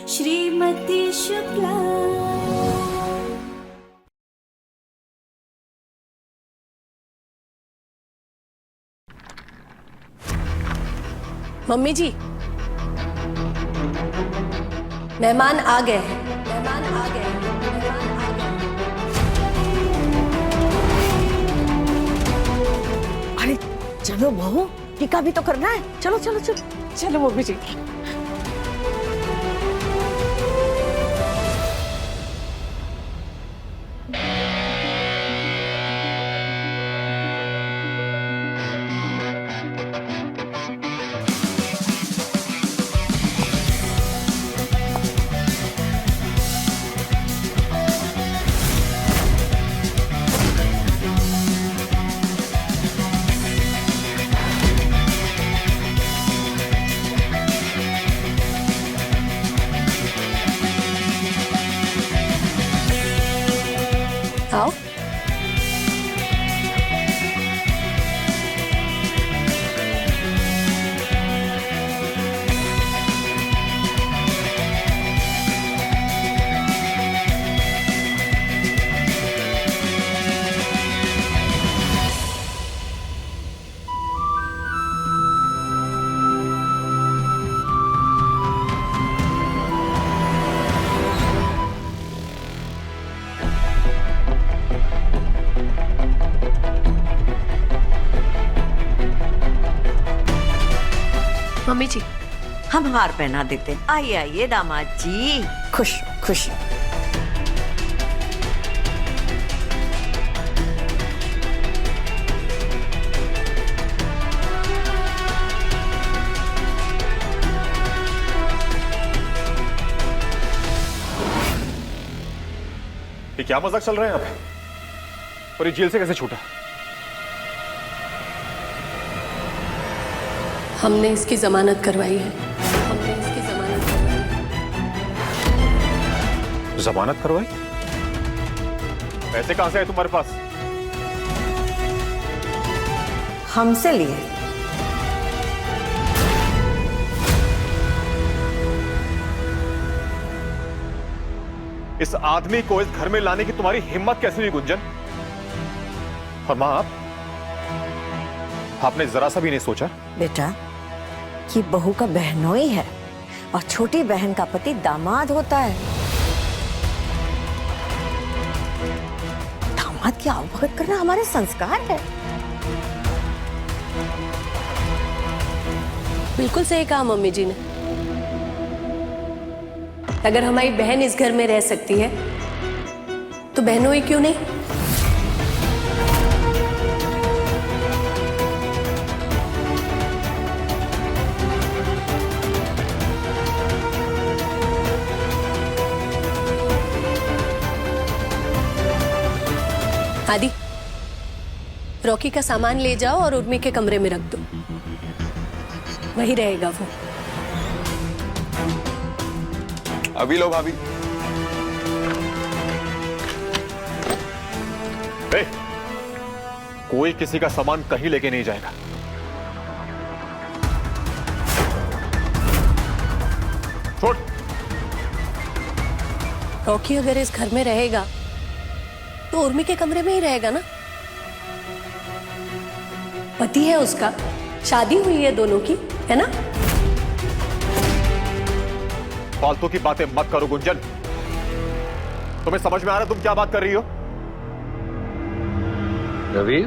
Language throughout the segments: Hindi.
श्रीमती शुक्ला। मम्मी जी, मेहमान आ गए हैं। मेहमान आ गए हैं। मेहमान आ गए हैं। अरे चलो बहू, टीका भी तो करना है। चलो चलो चलो चलो मम्मी जी। आओ। मम्मी जी, हम हार पहना देते हैं। आइए आइए दामाद जी, खुश खुश। ये क्या मजाक चल रहा है यहाँ पे? और ये जेल से कैसे छूटा? हमने इसकी जमानत करवाई है। हमने इसकी जमानत करवाई है। जमानत करवाई? पैसे कहां से आए तुम्हारे पास? हमसे लिए। इस आदमी को इस घर में लाने की तुम्हारी हिम्मत कैसे हुई गुंजन? और मां, आपने जरा सा भी नहीं सोचा? बेटा, ये बहू का बहनोई है और छोटी बहन का पति दामाद होता है। दामाद की आवभगत करना हमारे संस्कार है। बिल्कुल सही कहा मम्मी जी ने। अगर हमारी बहन इस घर में रह सकती है तो बहनोई क्यों नहीं? आदि, रॉकी का सामान ले जाओ और उर्मी के कमरे में रख दो। वही रहेगा वो। अभी लो भाभी। कोई किसी का सामान कहीं लेके नहीं जाएगा। छोड़। रॉकी अगर इस घर में रहेगा तो उर्मी के कमरे में ही रहेगा ना। पति है उसका, शादी हुई है दोनों की, है ना? फालतू की बातें मत करो गुंजन। तुम्हें समझ में आ रहा है तुम क्या बात कर रही हो? रवि,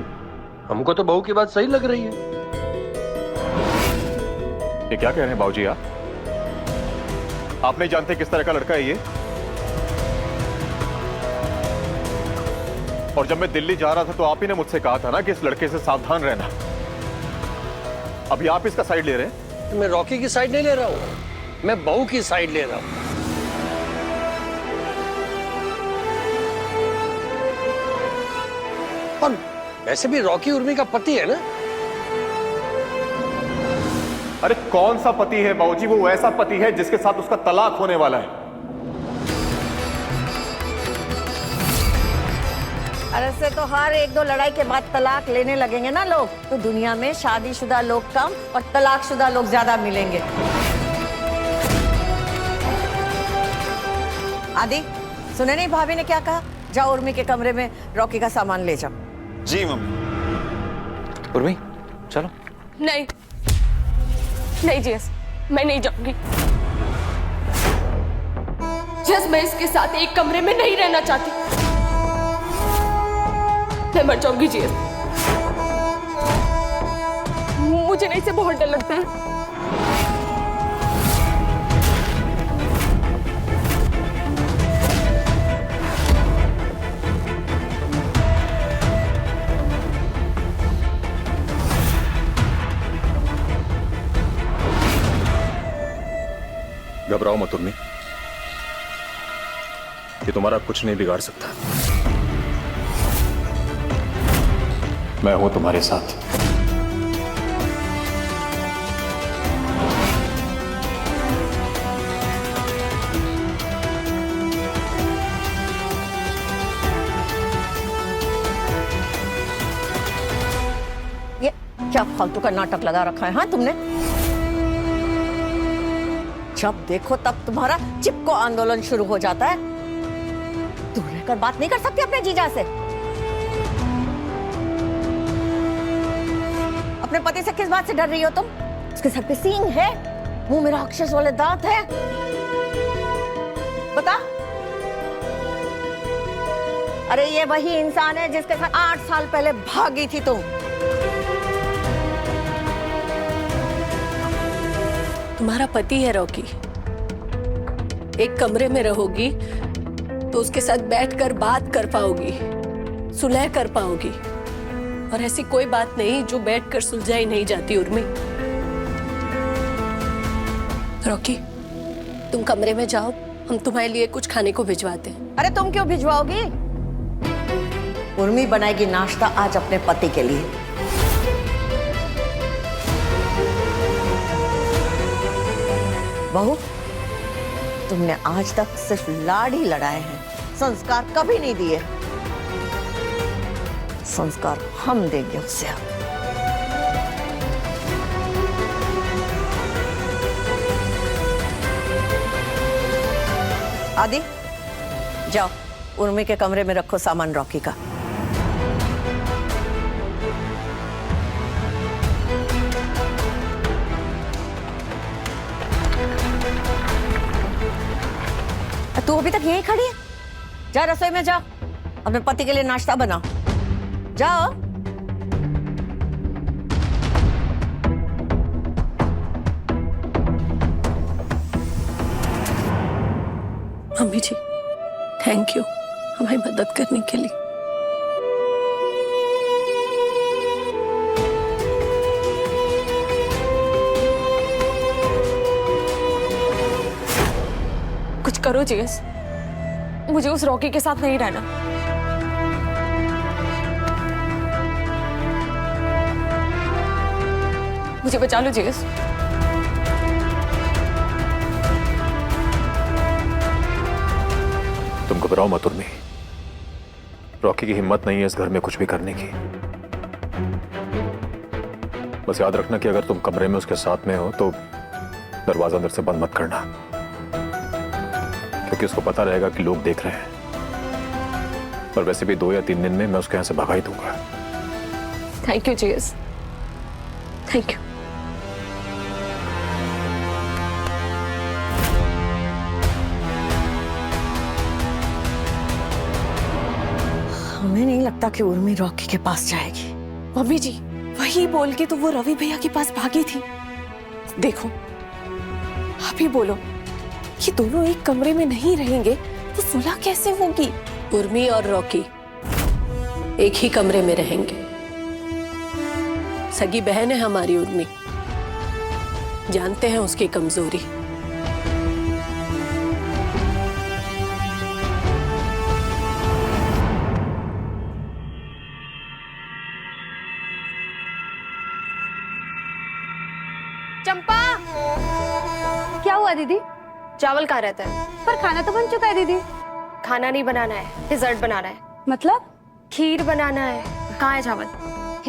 हमको तो बहू की बात सही लग रही है। ये क्या कह रहे हैं बाबूजी आप? आप नहीं जानते किस तरह का लड़का है ये? और जब मैं दिल्ली जा रहा था तो आप ही ने मुझसे कहा था ना कि इस लड़के से सावधान रहना। अभी आप इसका साइड ले रहे हैं? मैं रॉकी की साइड नहीं ले रहा हूं, मैं बहू की साइड ले रहा हूं। और वैसे भी रॉकी उर्मी का पति है ना। अरे कौन सा पति है बाबूजी? वो ऐसा पति है जिसके साथ उसका तलाक होने वाला है। अरे से तो हर एक दो लड़ाई के बाद तलाक लेने लगेंगे ना लोग, तो दुनिया में शादीशुदा लोग कम और तलाकशुदा लोग ज्यादा मिलेंगे। आदि, सुने नहीं भाभी ने क्या कहा? जाओ उर्मी के कमरे में रॉकी का सामान ले जाओ। जी मम्मी। उर्मी चलो। नहीं नहीं जेस, मैं नहीं जाऊंगी। जेस, मैं इसके साथ एक कमरे में नहीं रहना चाहती। मैं मर जाऊंगी जेस। मुझे नहीं से बहुत डर लगता है। घबराओ मत उर्मी, ये तुम्हारा कुछ नहीं बिगाड़ सकता। मैं हूं तुम्हारे साथ। ये क्या फालतू का नाटक लगा रखा है? हाँ तुमने जब देखो तब तुम्हारा चिपको आंदोलन शुरू हो जाता है। दूर रहकर बात नहीं कर सकती अपने जीजा से? अपने पति से किस बात से डर रही हो तुम? उसके सर पे सींग है, मुंह में राक्षस वाले दांत है। बता। अरे ये वही इंसान है जिसके साथ 8 साल पहले भागी थी तुम। तुम्हारा पति है रॉकी। एक कमरे में रहोगी तो उसके साथ बैठकर बात कर पाओगी, सुलह कर पाओगी। और ऐसी कोई बात नहीं जो बैठकर सुलझाई नहीं जाती उर्मी। रॉकी, तुम कमरे में जाओ, हम तुम्हारे लिए कुछ खाने को भिजवाते हैं। अरे तुम क्यों भिजवाओगी? उर्मी बनाएगी नाश्ता आज अपने पति के लिए। बहू, तुमने आज तक सिर्फ लाड़ ही लड़ाए हैं, संस्कार कभी नहीं दिए। संस्कार हम देंगे उससे। आदि, जाओ उर्मी के कमरे में रखो सामान रॉकी का। तू अभी तक यहीं खड़ी है? जा रसोई में जाओ, अपने पति के लिए नाश्ता बनाओ। जाओ। मम्मी जी, थैंक यू हमारी मदद करने के लिए। कुछ करो जेस, मुझे उस रॉकी के साथ नहीं रहना। मुझे बचा लो जेस। तुम घबराओ मत उर्मी, रॉकी की हिम्मत नहीं है इस घर में कुछ भी करने की। बस याद रखना कि अगर तुम कमरे में उसके साथ में हो तो दरवाजा अंदर से बंद मत करना, क्योंकि उसको पता रहेगा कि लोग देख रहे हैं। और वैसे भी 2 या 3 दिन में मैं उसके यहाँ से भगा ही दूंगा। थैंक यू जेस, थैंक यू। हमें नहीं लगता कि उर्मी रॉकी के पास जाएगी। मम्मी जी, वही बोल के तो वो रवि भैया के पास भागी थी। देखो, आप ही बोलो, ये दोनों एक कमरे में नहीं रहेंगे तो सुलह कैसे होगी? उर्मी और रॉकी एक ही कमरे में रहेंगे। सगी बहन है हमारी उर्मी, जानते हैं उसकी कमजोरी। चंपा, क्या हुआ दीदी? चावल कहाँ रहता है? पर खाना तो बन चुका है दीदी। खाना नहीं बनाना है, डिजर्ट बनाना है। मतलब? खीर बनाना है। कहाँ है चावल?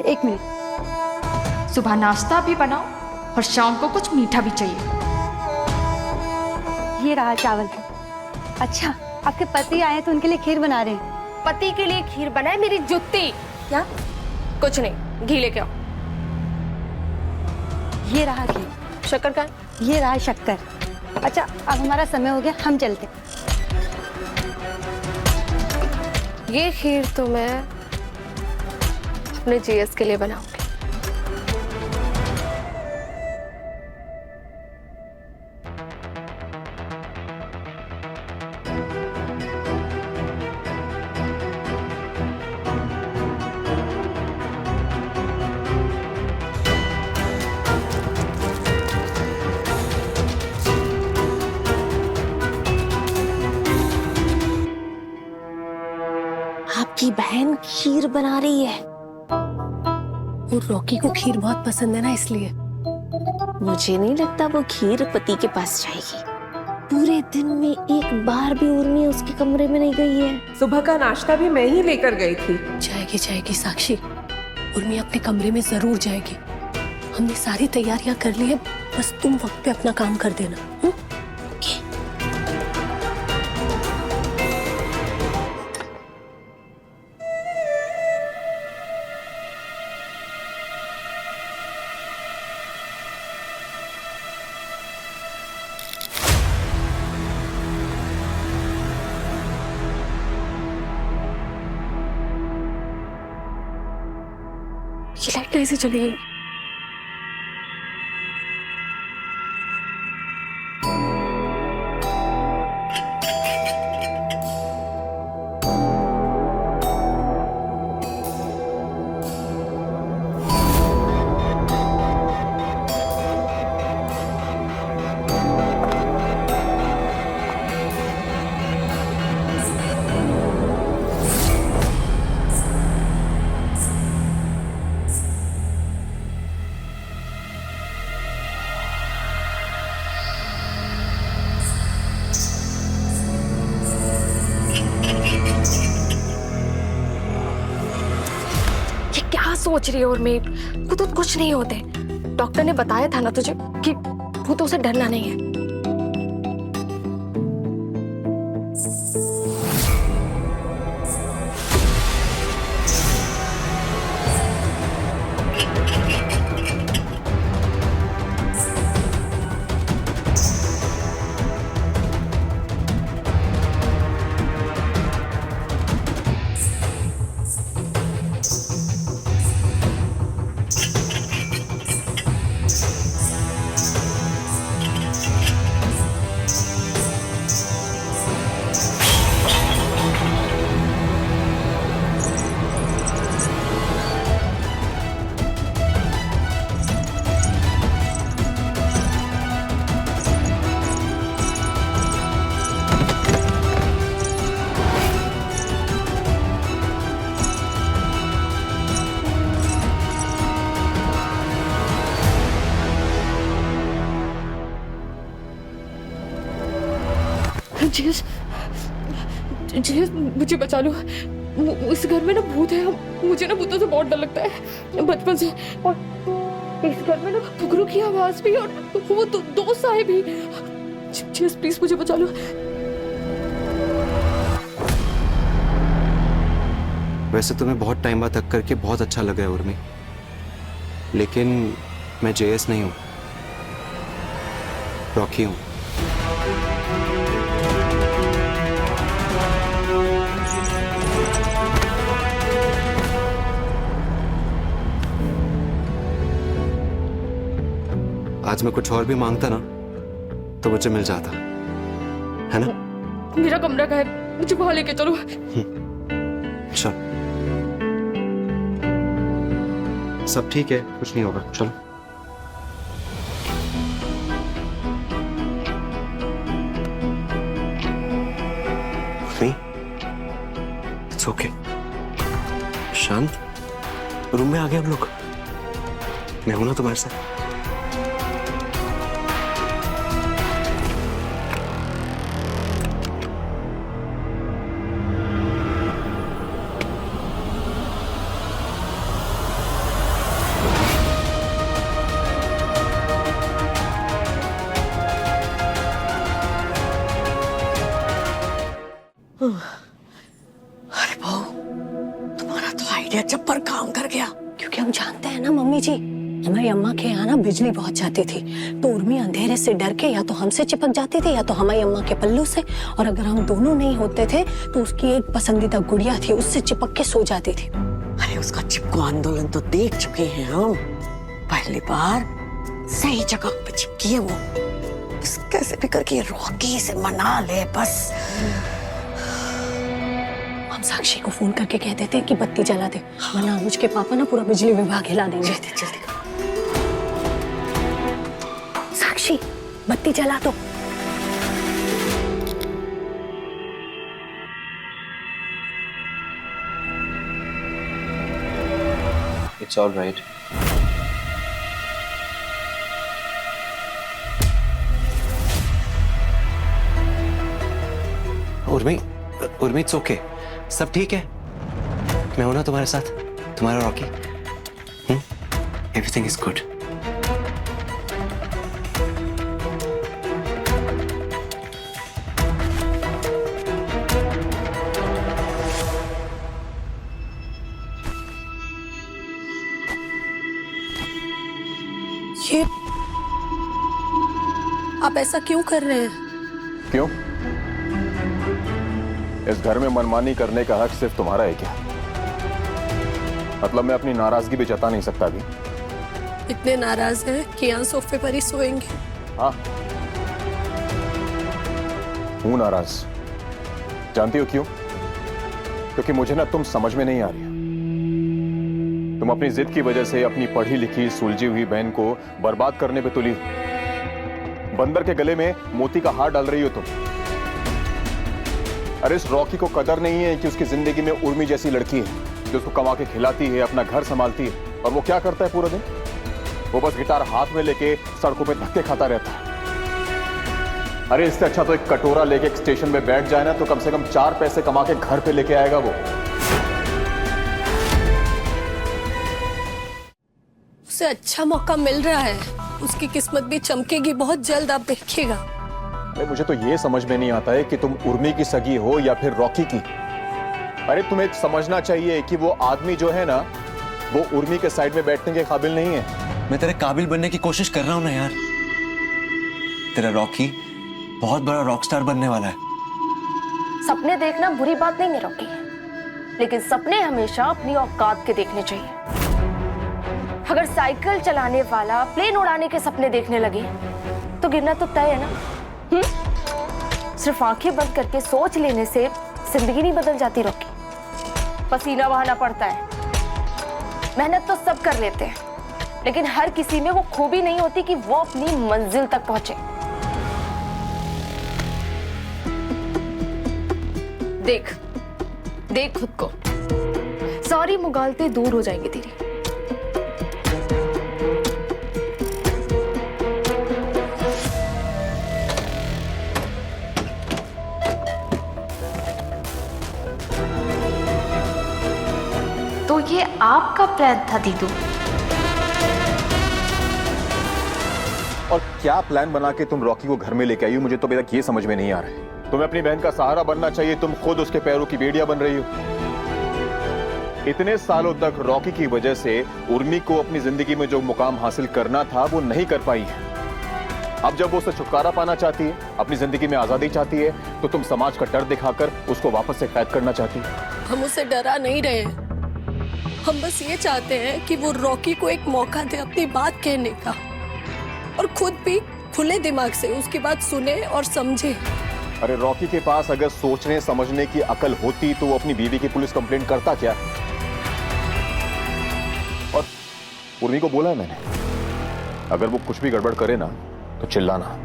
1 मिनट। सुबह नाश्ता भी बनाओ और शाम को कुछ मीठा भी चाहिए। ये रहा चावल। अच्छा, आपके पति आए तो उनके लिए खीर बना रहे हैं। पति के लिए खीर बनाए? मेरी जुत्ती। क्या? कुछ नहीं, घी लेके आओ। ये रहा घी। शक्कर का? ये रहा शक्कर। अच्छा, अब हमारा समय हो गया, हम चलते। ये खीर तो मैं अपने जीएस के लिए बनाऊंगी। आपकी बहन खीर बना रही है। वो रॉकी को खीर बहुत पसंद है ना, इसलिए। मुझे नहीं लगता वो खीर पति के पास जाएगी। पूरे दिन में एक बार भी उर्मी उसके कमरे में नहीं गई है। सुबह का नाश्ता भी मैं ही लेकर गई थी। जाएगी जाएगी साक्षी, उर्मी अपने कमरे में जरूर जाएगी। हमने सारी तैयारियां कर ली है, बस तुम वक्त पे अपना काम कर देना। हुँ? ये लाइट कैसे चली गई? सोच रही है और मैं वो तो कुछ नहीं होते। डॉक्टर ने बताया था ना तुझे कि वो तो उसे डरना नहीं है। जीस, जीस, मुझे बचा लो। इस घर में ना भूत है। मुझे ना भूतों से बहुत डर लगता है बचपन से। और इस घर में ना घुघरू की आवाज भी, और वो दोस्त आए भी। जीस प्लीज मुझे बचा लो। वैसे तुम्हें बहुत टाइम बाद हक करके बहुत अच्छा लगा है उर्मी, लेकिन मैं जेएस नहीं हूं, रॉकी हूं। आज मैं कुछ और भी मांगता ना तो मुझे मिल जाता, है ना? मेरा कमरा का है, मुझे वहां लेके चलो। चल, सब ठीक है, कुछ नहीं होगा, चलो। It's okay. शांत, रूम में आ गए हम लोग। मैं हूं ना तुम्हारे साथ। अरे बहू, तुम्हारा तो आइडिया जब्बर काम कर गया। क्योंकि हम जानते हैं ना मम्मी जी, हमारी अम्मा के यहाँ ना बिजली बहुत जाती थी, तो उर्मी अंधेरे से डर के या तो हमसे चिपक जाती थी या तो हमारी अम्मा के पल्लू से, और अगर हम दोनों नहीं होते थे तो उसकी एक पसंदीदा गुड़िया थी, उससे चिपक के सो जाती थी। अरे उसका चिपको आंदोलन तो देख चुके हैं हम। पहली बार सही जगह पे चिपकी है वो। बस कैसे भी करके रॉकी से मना ले बस। हम साक्षी को फोन करके कह देते हैं कि बत्ती जला दे, वरना अनुज के पापा ना पूरा बिजली विभाग हिला देंगे। जल्दी साक्षी, बत्ती जला दो। It's all right. Urmi, Urmi, it's okay. सब ठीक है। मैं हूं ना तुम्हारे साथ, तुम्हारा रॉकी। Everything is good. ये आप ऐसा क्यों कर रहे हैं? क्यों? इस घर में मनमानी करने का हक सिर्फ तुम्हारा है क्या? मतलब मैं अपनी नाराजगी भी जता नहीं सकता भी? इतने नाराज हैं कि यहाँ सोफे पर ही सोएंगे। हाँ, हूं नाराज। जानती हो क्यों? क्योंकि मुझे ना तुम समझ में नहीं आ रही। तुम अपनी जिद की वजह से अपनी पढ़ी लिखी सुलझी हुई बहन को बर्बाद करने पे तुली। बंदर के गले में मोती का हार डाल रही हो तुम। अरे इस रॉकी को कदर नहीं है कि उसकी जिंदगी में उर्मी जैसी लड़की है जो उसको कमा के खिलाती है, अपना घर संभालती है, और वो क्या करता है पूरा दिन? वो बस गिटार हाथ में लेके सड़कों पे धक्के खाता रहता है। अरे इससे अच्छा तो एक कटोरा लेके एक स्टेशन में बैठ जाए ना, तो कम से कम 4 पैसे कमा के घर पे लेके आएगा वो। उसे अच्छा मौका मिल रहा है, उसकी किस्मत भी चमकेगी बहुत जल्द, आप देखिएगा। मुझे तो ये समझ में नहीं आता है कि तुम उर्मी की सगी हो या फिर रॉकी की। अरे तुम्हें समझना चाहिए कि वो आदमी जो है ना, वो उर्मी के साइड में बैठने के काबिल नहीं है। मैं तेरे काबिल बनने की कोशिश कर रहा हूं ना यार। तेरा रॉकी बहुत बड़ा रॉकस्टार बनने वाला है। सपने देखना बुरी बात नहीं है रॉकी, लेकिन सपने हमेशा अपनी औकात के देखने चाहिए। अगर साइकिल चलाने वाला प्लेन उड़ाने के सपने देखने लगे तो गिरना तो तय है ना। सिर्फ आंखें बंद करके सोच लेने से जिंदगी नहीं बदल जाती रॉकी। पसीना बहाना पड़ता है, मेहनत तो सब कर लेते हैं, लेकिन हर किसी में वो खूबी नहीं होती कि वो अपनी मंजिल तक पहुंचे। देख देख खुद को, सारी मुगालतें दूर हो जाएंगी तेरी। तो ये आपका प्लान था दीदू? और क्या प्लान बना के तुम रॉकी को घर में लेके आई हो, मुझे तो अभी तक ये समझ में नहीं आ रहा है। तुम्हें अपनी बहन का सहारा बनना चाहिए, तुम खुद उसके पैरों की बेड़ियां बन रही हो। इतने सालों तक रॉकी की वजह से उर्मी को अपनी जिंदगी में जो मुकाम हासिल करना था वो नहीं कर पाई है। अब जब वो उससे छुटकारा पाना चाहती है, अपनी जिंदगी में आजादी चाहती है, तो तुम समाज का डर दिखाकर उसको वापस से कैद करना चाहती है। हम उसे डरा नहीं रहे, हम बस ये चाहते हैं कि वो रॉकी को एक मौका दे अपनी बात कहने का, और खुद भी खुले दिमाग से उसकी बात सुने और समझे। अरे रॉकी के पास अगर सोचने समझने की अकल होती तो वो अपनी बीवी की पुलिस कंप्लेंट करता क्या? और उर्मी को बोला है मैंने, अगर वो कुछ भी गड़बड़ करे ना तो चिल्लाना,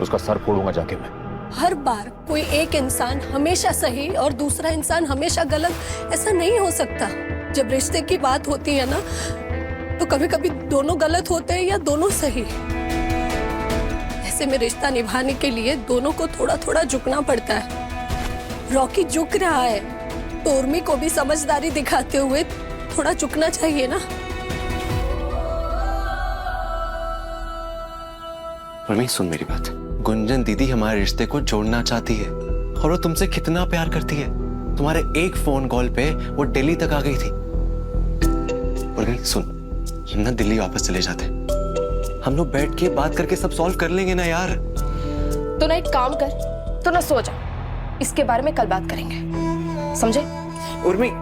उसका सर फोड़ूंगा जाके मैं। हर बार कोई एक इंसान हमेशा सही और दूसरा इंसान हमेशा गलत, ऐसा नहीं हो सकता। जब रिश्ते की बात होती है ना, तो कभी कभी दोनों गलत होते हैं या दोनों सही। ऐसे में रिश्ता निभाने के लिए दोनों को थोड़ा थोड़ा झुकना पड़ता है। रॉकी झुक रहा है तो उर्मी को भी समझदारी दिखाते हुए थोड़ा झुकना चाहिए ना। उर्मी सुन मेरी बात, गुंजन दीदी हमारे रिश्ते को जोड़ना चाहती है और वो तुमसे कितना प्यार करती है। तुम्हारे एक फोन कॉल पे वो दिल्ली तक आ गई थी। उर्मी सुन, हम ना दिल्ली वापस चले जाते, हम लोग बैठ के बात करके सब सॉल्व कर लेंगे ना यार। तो ना एक काम कर, तो ना सो जा, इसके बारे में कल बात करेंगे, समझे? Urmi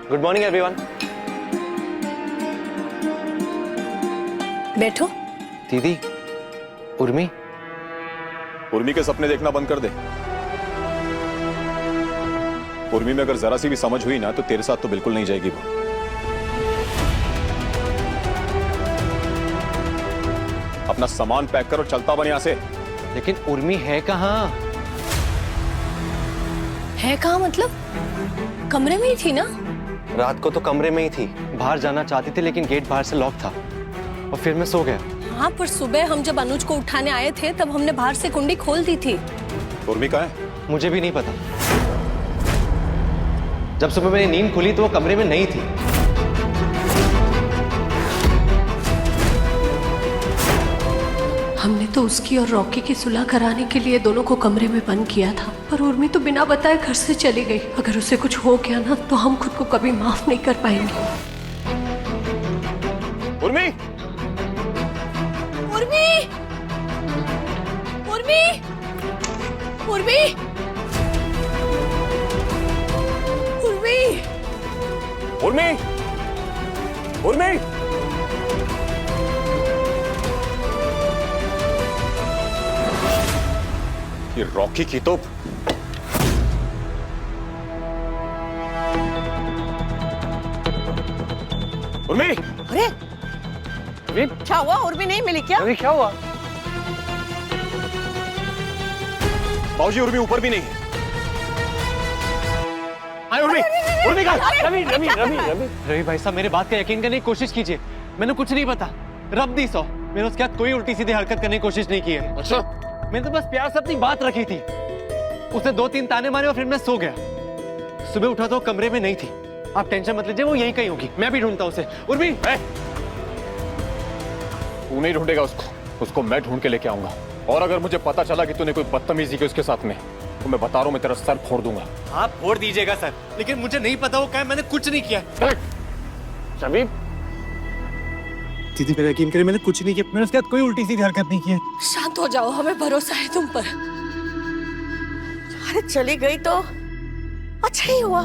good morning everyone. बैठो। दीदी, उर्मी उर्मी के सपने देखना बंद कर दे। उर्मी में अगर जरा सी भी समझ हुई ना तो तेरे साथ तो बिल्कुल नहीं जाएगी वो। अपना सामान पैक कर और चलता बन यहां से। लेकिन उर्मी है कहाँ? है कहाँ मतलब? कमरे में ही थी ना? रात को तो कमरे में ही थी, बाहर जाना चाहती थी लेकिन गेट बाहर से लॉक था और फिर मैं सो गया। हाँ, पर सुबह हम जब अनुज को उठाने आए थे तब हमने बाहर से कुंडी खोल दी थी। उर्मी कहाँ है? मुझे भी नहीं पता। जब सुबह मेरी नींद खुली तो वो कमरे में नहीं थी। हमने तो उसकी और रॉकी की सुलह कराने के लिए दोनों को कमरे में बंद किया था, पर उर्मी तो बिना बताए घर से चली गई। अगर उसे कुछ हो गया ना तो हम खुद को कभी माफ नहीं कर पाएंगे। उर्मी! उर्मी! उर्मी! उर्मी! उर्मी! उर्मी! उर्मी! ये रॉकी की तो उर्मी! अरे क्या हुआ? उर्मी नहीं मिली क्या? अरे क्या हुआ? बाबूजी उर्मी ऊपर भी नहीं है। आए उर्मी! उर्मी कहाँ? रवि रवि रवि रवि रवि भाई साहब, मेरे बात का यकीन करने की कोशिश कीजिए। मैंने कुछ नहीं पता, रब दी सौ। मैंने उसके साथ कोई उल्टी सीधी हरकत करने की कोशिश नहीं की है। अच्छा, मैंने तो बस प्यार से अपनी बात रखी थी। उसने 2-3 ताने मारे और फिर मैं सो गया। सुबह उठा तो कमरे में नहीं थी। आप टेंशन मत लीजिए, वो यहीं कहीं होगी। मैं भी ढूंढता हूँ उसे। उर्मी! तू नहीं ढूंढेगा उसको मैं ढूंढ के लेके आऊंगा। और अगर मुझे पता चला कि तूने कोई बदतमीजी की उसके साथ में, तो मैं बता रहा हूं मैं तेरा सर फोड़ दूंगा। आप फोड़ दीजिएगा सर, लेकिन मुझे नहीं पता वो क्या है। मैंने कुछ नहीं किया। शबीब, दीदी मेरा यकीन करिए, मैंने कुछ नहीं किया। मैंने उसके साथ कोई उल्टी सीधी हरकत नहीं की है। शांत हो जाओ, हमें भरोसा है तुम पर। अरे चली गई तो अच्छा ही हुआ।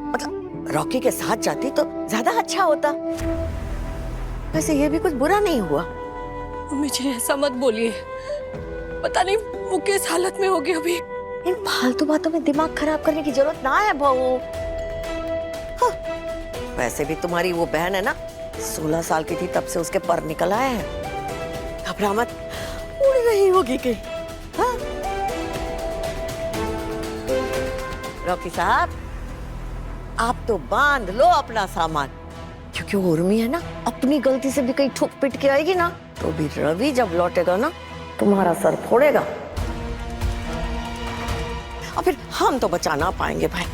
मतलब रॉकी के साथ जाती तो ज्यादा अच्छा होता। वैसे ये भी कुछ बुरा नहीं हुआ। मुझे ऐसा मत बोलिए, पता नहीं वो किस हालत में होगी अभी। इन फालतू बातों में दिमाग खराब करने की जरूरत ना है बहू। हाँ, वैसे भी तुम्हारी वो बहन है ना, 16 साल की थी तब से उसके पर निकल आए हैं। घबरा मत, उड़ रही होगी कि। हाँ? रॉकी साहब, आप तो बांध लो अपना सामान, क्योंकि वो उर्मी है ना, अपनी गलती से भी कहीं ठुक पिट के आएगी ना तो भी रवि जब लौटेगा ना तुम्हारा सर फोड़ेगा और फिर हम तो बचा ना पाएंगे भाई।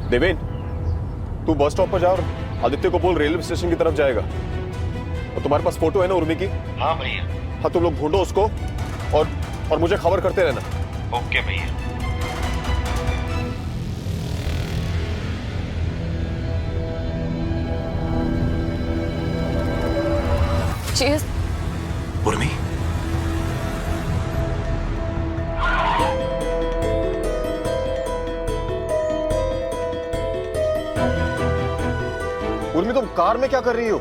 देवेन, तू बस स्टॉप पर जा और आदित्य को बोल रेलवे स्टेशन की तरफ जाएगा। और तुम्हारे पास फोटो है ना उर्मी की? हाँ भैया। हाँ, तुम लोग ढूंढो उसको और मुझे खबर करते रहना। ओके भैया। चीज उर्मी, उर्मी तुम कार में क्या कर रही हो?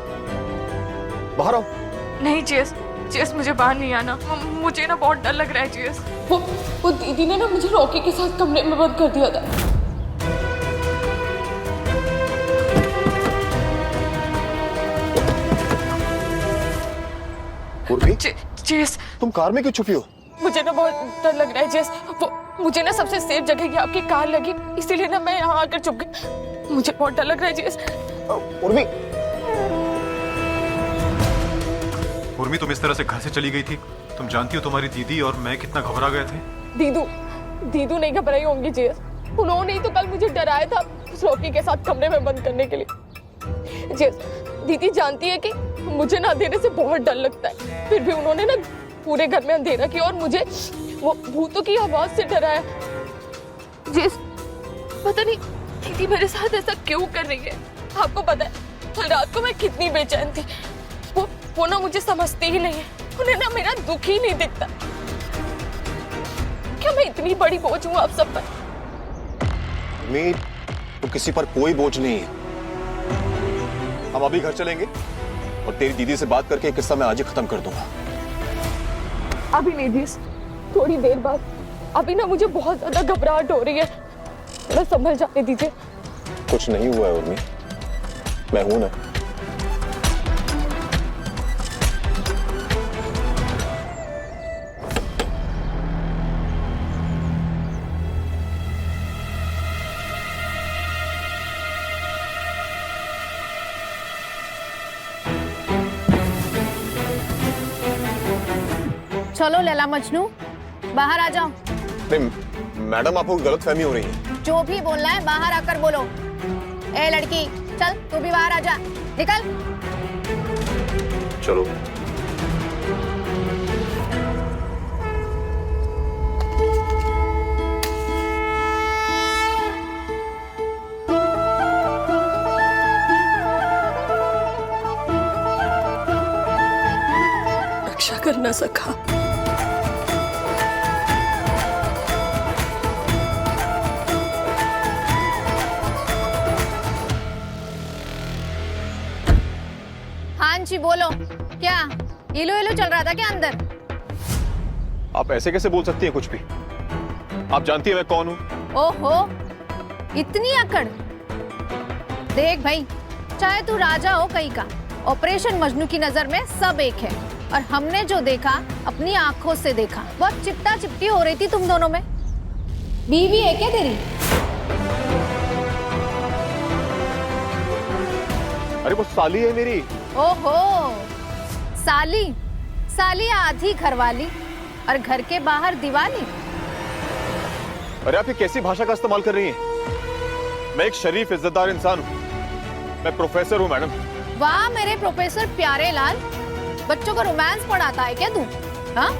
बाहर आओ। नहीं चीज, जेस मुझे बाहर नहीं आना, मुझे ना बहुत डर लग रहा है जेस। वो दीदी ने ना मुझे रॉकी के साथ कमरे में बंद कर दिया था। उर्मी, जेस तुम कार में क्यों छुपी हो? मुझे ना बहुत डर लग रहा है जेस। वो मुझे ना सबसे सेफ जगह की आपकी कार लगी, इसीलिए ना मैं यहाँ आकर छुप गई। मुझे बहुत डर लग रहा है जेस। उर्मी, उर्मी तुम इस तरह से घर से चली गई थी। तुम जानती हो तुम्हारी दीदी और मैं कितना घबरा गए थे। दीदू नहीं घबराई होंगी जेस। उन्होंने ही तो कल मुझे डराया था उस रॉकी के साथ कमरे में बंद करने के लिए। जेस, दीदी जानती है कि मुझे ना अंधेरे से बहुत डर लगता है, फिर भी उन्होंने ना पूरे घर में अंधेरा किया और मुझे वो भूतों की आवाज से डराया। जेस, पता नहीं दीदी मेरे साथ ऐसा क्यों कर रही है। आपको पता है कल रात को मैं कितनी बेचैन थी। वो ना मुझे समझते ही नहीं है, उन्हें ना मेरा दुख ही नहीं दिखता। क्या मैं इतनी बड़ी बोझ हूँ आप सब पर? उर्मी, तो किसी पर कोई बोझ नहीं है। हम अभी घर चलेंगे और तेरी दीदी से बात करके किस्सा मैं आज ही खत्म कर दूंगा। अभी नहीं जीस, थोड़ी देर बाद। अभी ना मुझे बहुत ज्यादा घबराहट हो रही है, थोड़ा संभल जाने दीजिए। कुछ नहीं हुआ है उर्मी, मैं हूं ना। चलो लैला मजनू, बाहर आ जाओ। नहीं मैडम, आपको गलतफहमी हो रही है। जो भी बोलना है बाहर आकर बोलो। ए लड़की, चल तू भी बाहर आ जा, निकल। चलो। रक्षा करना सखा। हाँ जी बोलो, क्या इलू इलू चल रहा था क्या अंदर? आप ऐसे कैसे बोल सकती हैं कुछ भी? आप जानती है मैं कौन हूँ? ओहो, इतनी अकड़। देख भाई, चाहे तू राजा हो कहीं का, ऑपरेशन मजनू की नजर में सब एक है। और हमने जो देखा अपनी आंखों से देखा, बहुत चिपटा चिपटी हो रही थी तुम दोनों में। बीवी है क्या तेरी? अरे वो साली है मेरी। ओहो, साली साली आधी घरवाली और घर के बाहर दीवानी। अरे आप ये कैसी भाषा का इस्तेमाल कर रही हैं? मैं एक शरीफ इज्जतदार इंसान हूँ, मैं प्रोफेसर हूँ मैडम। वाह मेरे प्रोफेसर प्यारे लाल, बच्चों को रोमांस पढ़ाता है क्या तू? हाँ,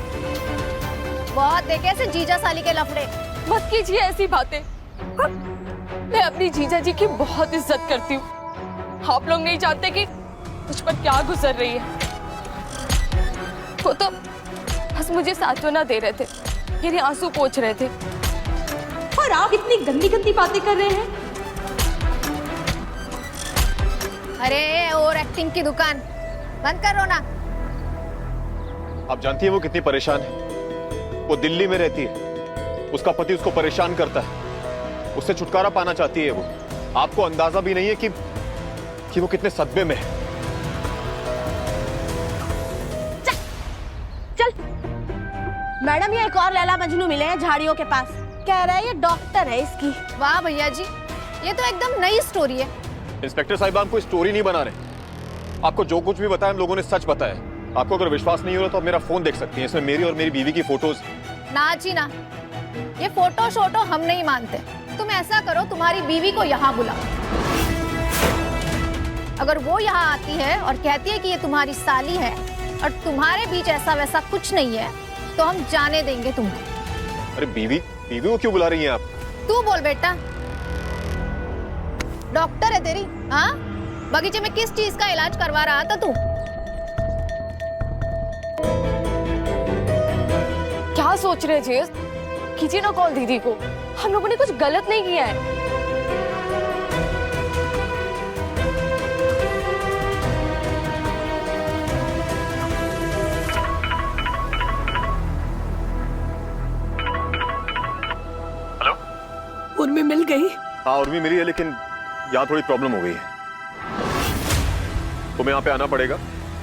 बहुत देखे ऐसे जीजा साली के लफड़े। मत कीजिए ऐसी बातें। मैं अपनी जीजा जी की बहुत इज्जत करती हूँ। आप लोग नहीं जानते कि मुझ पर क्या गुजर रही है। वो तो बस मुझे सांत्वना दे रहे थे, मेरे आंसू पोंछ रहे थे। और आप इतनी गंदी गंदी बातें कर रहे हैं। अरे और एक्टिंग की दुकान बंद करो ना। आप जानती है वो कितनी परेशान है? वो दिल्ली में रहती है, उसका पति उसको परेशान करता है, उससे छुटकारा पाना चाहती है वो। आपको अंदाजा भी नहीं है कि वो कितने सदमे में है। चल मैडम, ये एक और लैला मजनू मिले हैं झाड़ियों के पास। कह रहा है ये डॉक्टर है इसकी। वाह भैया जी, ये तो एकदम नई स्टोरी है। इंस्पेक्टर साहिबा, हम कोई स्टोरी नहीं बना रहे। आपको जो कुछ भी बताया हम लोगों ने सच बताया। आपको अगर विश्वास नहीं हो रहा तो आप मेरा फोन देख सकती हैं, इसमें मेरी और मेरी बीवी की फोटोज। ना जी ना, ये फोटो शोटो हम नहीं मानते। तुम ऐसा करो, तुम्हारी बीवी को यहाँ बुलाओ। अगर वो यहाँ आती है और कहती है कि ये तुम्हारी साली है और तुम्हारे बीच ऐसा वैसा कुछ नहीं है, तो हम जाने देंगे तुमको। अरे बीवी को क्यों बुला रही हैं आप? तू बोल बेटा, डॉक्टर है तेरी? हाँ, बगीचे में किस चीज का इलाज करवा रहा था तू? क्या सोच रहे जेस? कीजिए ना कॉल दीदी को, हम लोगों ने कुछ गलत नहीं किया है। उर्मी मिल गई? हाँ उर्मी मिली है, लेकिन यहाँ थोड़ी प्रॉब्लम हो गई है। तुम्हें यहाँ पे आना पड़ेगा,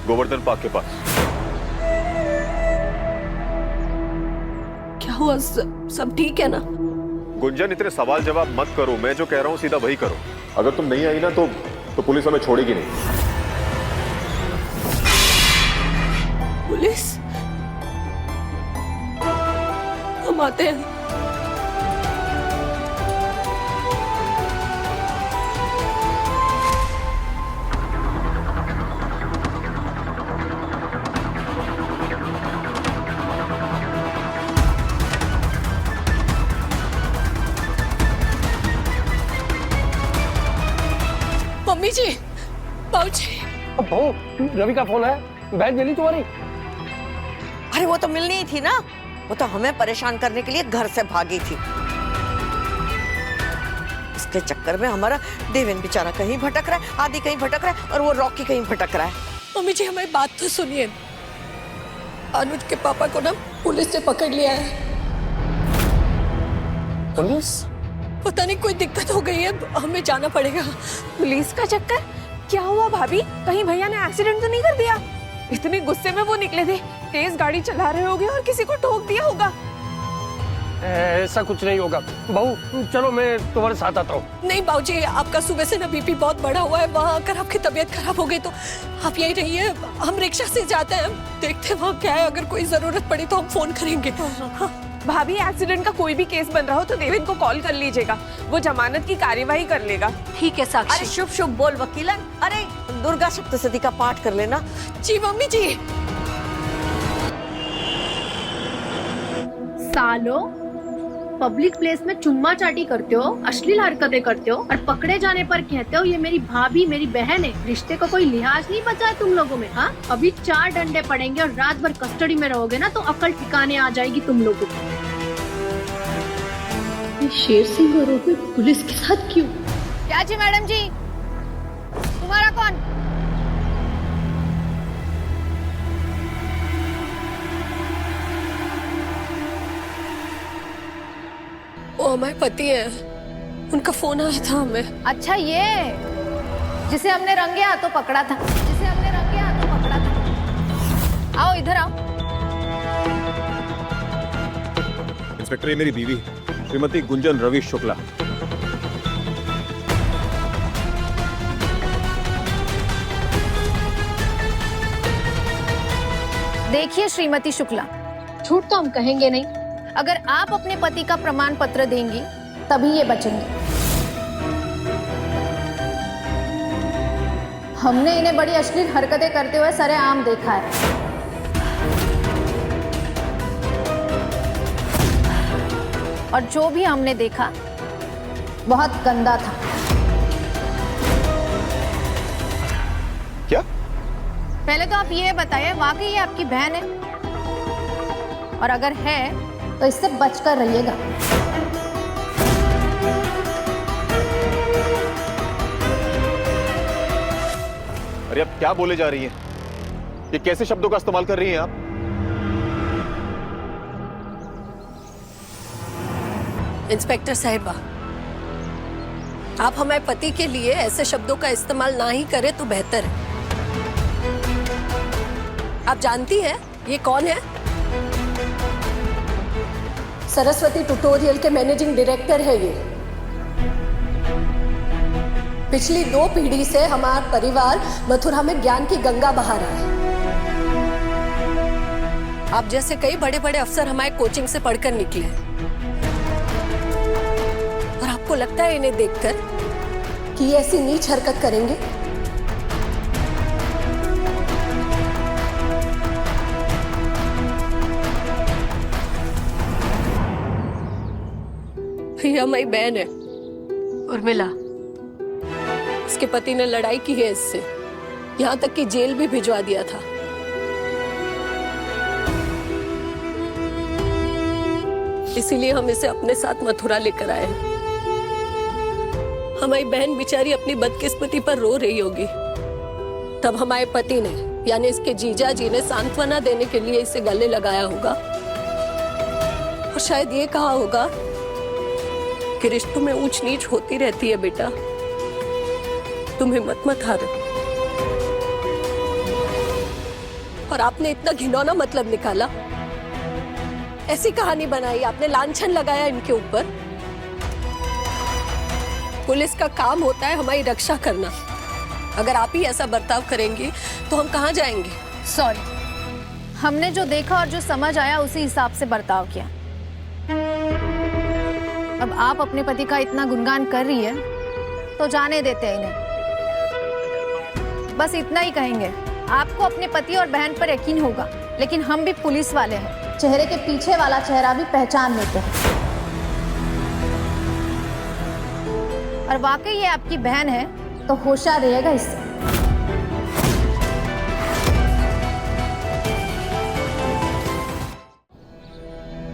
गोवर्धन पार्क के पास। क्या हुआ? सब ठीक है ना? गुंजन इतने सवाल जवाब मत करो, मैं जो कह रहा हूँ सीधा वही करो। अगर तुम नहीं आई ना तो पुलिस हमें छोड़ेगी नहीं। पुलिस? हम आते हैं। मम्मी जी, बाबूजी। बहू, रवि का फोन है, बहन मिली तुम्हारी? अरे वो तो मिलनी ही थी ना, वो तो हमें परेशान करने के लिए घर से भागी थी। इसके चक्कर में हमारा देवेन बेचारा कहीं भटक रहा है, आदि कहीं भटक रहा है, और वो रॉकी कहीं भटक रहा है। मम्मी जी हमारी बात तो सुनिए। अनुज के पापा को ना पुलिस ने पकड़ लिया है। पुलिस? पता नहीं कोई दिक्कत हो गई है, हमें जाना पड़ेगा। पुलिस का चक्कर? क्या हुआ भाभी? कहीं भैया ने एक्सीडेंट तो नहीं कर दिया? इतने गुस्से में वो निकले थे, तेज गाड़ी चला रहे होंगे और किसी को ठोक दिया होगा। ऐसा कुछ नहीं होगा। बहू चलो मैं तुम्हारे साथ आता हूँ। नहीं बाबूजी, आपका सुबह से ना बीपी बहुत बढ़ा हुआ है, वहाँ आकर आपकी तबीयत खराब हो गई तो आप यही रहिए, हम रिक्शा से जाते हैं, देखते हैं वहाँ क्या है, अगर कोई जरूरत पड़ी तो हम फोन करेंगे। हाँ। भाभी एक्सीडेंट का कोई भी केस बन रहा हो तो देवेन को कॉल कर लीजिएगा, वो जमानत की कार्यवाही कर लेगा। ठीक है साक्षी। अरे शुभ शुभ बोल वकीलन। अरे दुर्गा सप्तशती का पाठ कर लेना। जी मम्मी जी। सालो पब्लिक प्लेस में चुम्मा चाटी करते हो, अश्लील हरकतें करते हो और पकड़े जाने पर कहते हो ये मेरी भाभी मेरी बहन है। रिश्ते को कोई लिहाज नहीं बचा है तुम लोगों में। हाँ, अभी 4 डंडे पड़ेंगे और रात भर कस्टडी में रहोगे ना तो अकल ठिकाने आ जाएगी तुम लोगों को। ये शेर सिंह और रोबी पुलिस के साथ क्यों? क्या जी मैडम जी, तुम्हारा कौन? वो हमारे पति है, उनका फोन आया था हमें। अच्छा ये जिसे हमने रंगे हाथों पकड़ा था, जिसे हमने रंगे हाथों पकड़ा था। आओ इधर आओ। इंस्पेक्टर ये मेरी बीवी श्रीमती गुंजन रवि शुक्ला। देखिए श्रीमती शुक्ला, झूठ तो हम कहेंगे नहीं। अगर आप अपने पति का प्रमाण पत्र देंगी तभी ये बचेंगे। हमने इन्हें बड़ी अश्लील हरकतें करते हुए सरेआम देखा है। और जो भी हमने देखा बहुत गंदा था। क्या? पहले तो आप ये बताइए, वाकई ये आपकी बहन है? और अगर है तो इससे बचकर रहिएगा। अरे आप क्या बोले जा रही हैं? ये कैसे शब्दों का इस्तेमाल कर रही हैं आप? इंस्पेक्टर साहिबा, आप हमारे पति के लिए ऐसे शब्दों का इस्तेमाल ना ही करें तो बेहतर है। आप जानती हैं ये कौन है? सरस्वती ट्यूटोरियल के मैनेजिंग डायरेक्टर है ये। पिछली 2 पीढ़ी से हमारा परिवार मथुरा में ज्ञान की गंगा बहा रहा है। आप जैसे कई बड़े बड़े अफसर हमारे कोचिंग से पढ़कर निकले हैं। और आपको लगता है इन्हें देखकर कि ये ऐसी नीच हरकत करेंगे? ये हमारी बहन है उर्मिला। इसके पति ने लड़ाई की है इससे, यहाँ तक कि जेल भी भिजवा दिया था। इसीलिए हम इसे अपने साथ मथुरा लेकर आए हैं। हमारी बहन बेचारी अपनी बदकिस्मती पर रो रही होगी, तब हमारे पति ने यानी इसके जीजा जी ने सांत्वना देने के लिए इसे गले लगाया होगा और शायद ये कहा होगा कि रिश्तों में ऊंच नीच होती रहती है बेटा। तुम हिम्मत मत हारो। और आपने इतना घिनौना मतलब निकाला, ऐसी कहानी बनाई आपने, लांछन लगाया इनके ऊपर। पुलिस का काम होता है हमारी रक्षा करना। अगर आप ही ऐसा बर्ताव करेंगी तो हम कहाँ जाएंगे? सॉरी, हमने जो देखा और जो समझ आया उसी हिसाब से बर्ताव किया। अब आप अपने पति का इतना गुणगान कर रही है तो जाने देते हैं इन्हें। बस इतना ही कहेंगे, आपको अपने पति और बहन पर यकीन होगा, लेकिन हम भी पुलिस वाले हैं, चेहरे के पीछे वाला चेहरा भी पहचान लेते हैं। और वाकई ये आपकी बहन है तो होशियार रहेगा इससे।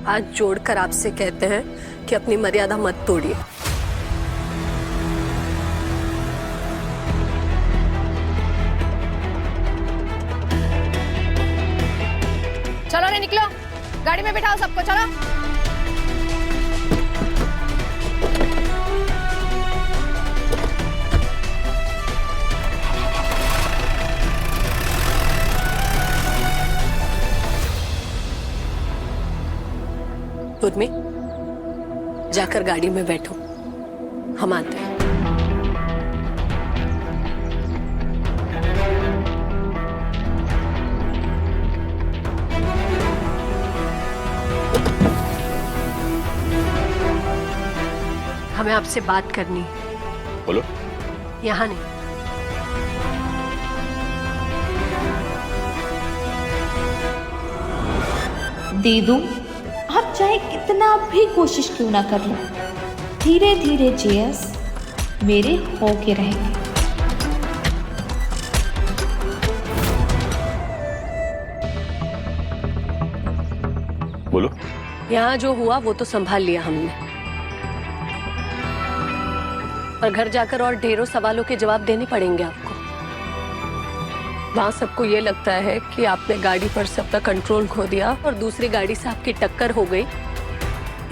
आज जोड़कर आपसे कहते हैं कि अपनी मर्यादा मत तोड़िए। चलो रे निकलो, गाड़ी में बिठाओ सबको, चलो। उर्मी, जाकर गाड़ी में बैठो, हम आते हैं। हमें आपसे बात करनी है। बोलो। यहाँ नहीं। दे दूं? आप चाहे कितना भी कोशिश क्यों ना कर लो, धीरे धीरे जेएस मेरे होके रहेंगे। बोलो। यहाँ जो हुआ वो तो संभाल लिया हमने, पर घर जाकर और ढेरों सवालों के जवाब देने पड़ेंगे आपको। वहाँ सबको ये लगता है कि आपने गाड़ी पर से अपना कंट्रोल खो दिया और दूसरी गाड़ी से आपकी टक्कर हो गई,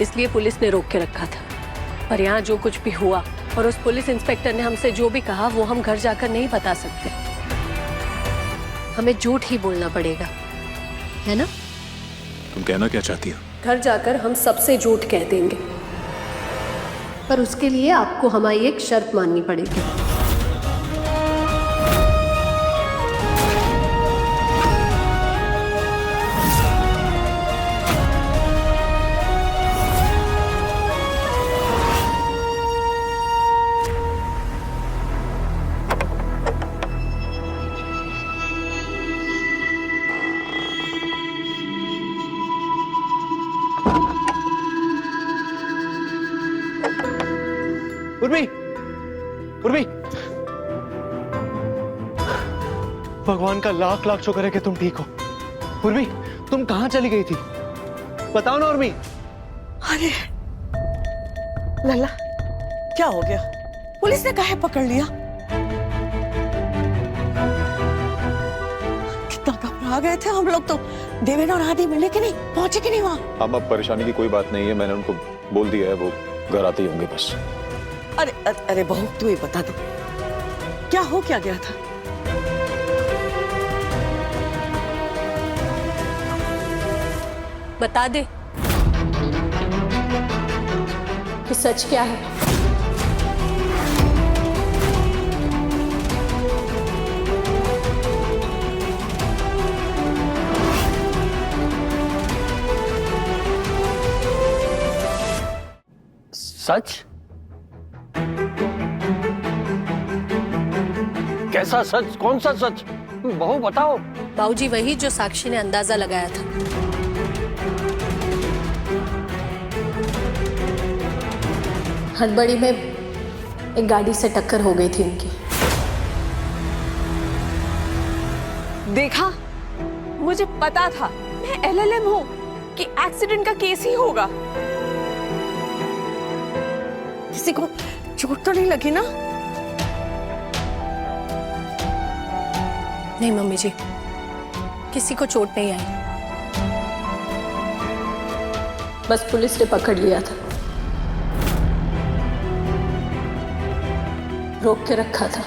इसलिए पुलिस ने रोक के रखा था। पर यहाँ जो कुछ भी हुआ और उस पुलिस इंस्पेक्टर ने हमसे जो भी कहा वो हम घर जाकर नहीं बता सकते। हमें झूठ ही बोलना पड़ेगा, है ना? तुम कहना क्या चाहती हो? घर जाकर हम सबसे झूठ कह देंगे, पर उसके लिए आपको हमारी एक शर्त माननी पड़ेगी। उर्मी, उर्मी, भगवान का लाख लाख शुक्र है कि तुम ठीक हो। उर्मी, तुम कहाँ चली गई थी? बताओ ना उर्मी। अरे लल्ला, क्या हो गया? पुलिस ने काहे पकड़ लिया? कितना घबरा गए थे हम लोग तो। देवेन और आदि मिले कि नहीं, पहुंचे कि नहीं वहाँ? अब परेशानी की कोई बात नहीं है, मैंने उनको बोल दिया है, वो घर आते ही होंगे बस। अरे अरे बहू, तू ही बता दे, क्या हो क्या गया था? बता दे कि सच क्या है। सच? कैसा सच? कौन सा सच? बहू बताओ। बाबूजी, वही जो साक्षी ने अंदाजा लगाया था। हड़बड़ी में एक गाड़ी से टक्कर हो गई थी उनकी। देखा, मुझे पता था, मैं एलएलएम हूँ कि एक्सीडेंट का केस ही होगा। किसी को चोट तो नहीं लगी ना? नहीं मम्मी जी, किसी को चोट नहीं आई, बस पुलिस ने पकड़ लिया था। रोक के रखा था।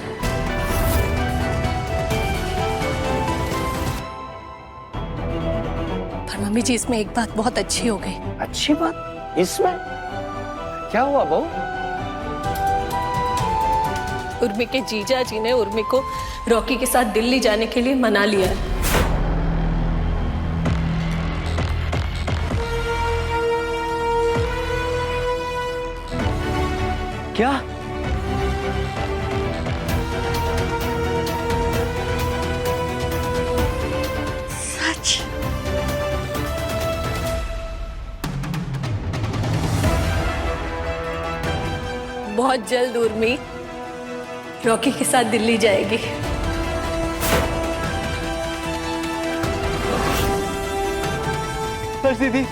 पर मम्मी जी, इसमें एक बात बहुत अच्छी हो गई। अच्छी बात इसमें क्या हुआ बहू? उर्मी के जीजा जी ने उर्मी को रॉकी के साथ दिल्ली जाने के लिए मना लिया है। क्या? सच? बहुत जल्द उर्मी रॉकी के साथ दिल्ली जाएगी। सच दीदी?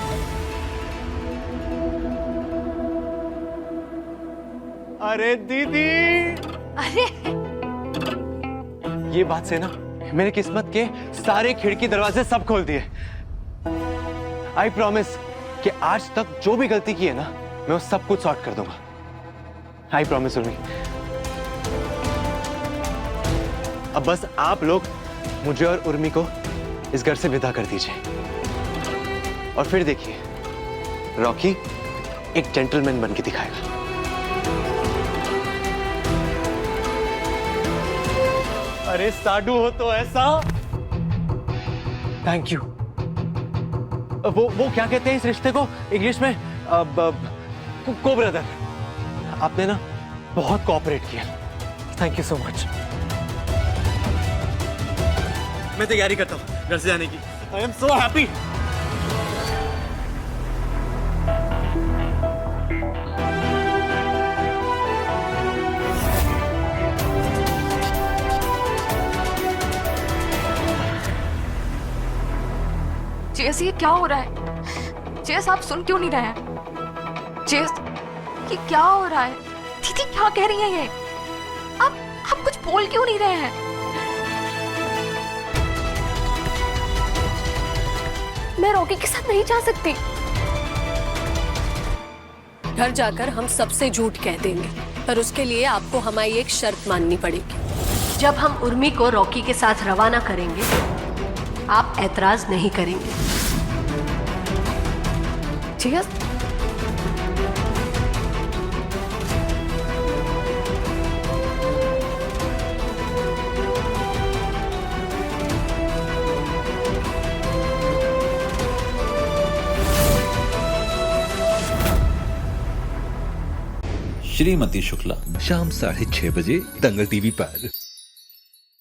अरे दीदी, अरे ये बात से ना मेरी किस्मत के सारे खिड़की दरवाजे सब खोल दिए। आई प्रॉमिस कि आज तक जो भी गलती की है ना, मैं वो सब कुछ सॉर्ट कर दूंगा। I promise Urmi. अब बस आप लोग मुझे और उर्मी को इस घर से विदा कर दीजिए और फिर देखिए रॉकी एक जेंटलमैन बन के दिखाएगा। अरे साडू हो तो ऐसा। Thank you. वो क्या कहते हैं इस रिश्ते को इंग्लिश में? को ब्रदर। आपने ना बहुत कोऑपरेट किया। Thank you so much. मैं तैयारी करता हूँ घर से जाने की। I am so happy. जेस, ये क्या हो रहा है? जेस, आप सुन क्यों नहीं रहे हैं? जेस, ये क्या हो रहा है? दीदी क्या कह रही है ये? आप कुछ बोल क्यों नहीं रहे हैं? मैं रॉकी के साथ नहीं जा सकती। घर जाकर हम सबसे झूठ कह देंगे, पर उसके लिए आपको हमारी एक शर्त माननी पड़ेगी। जब हम उर्मी को रॉकी के साथ रवाना करेंगे, आप ऐतराज नहीं करेंगे। जेस, श्रीमती शुक्ला शाम 6:30 बजे दंगल टीवी पर।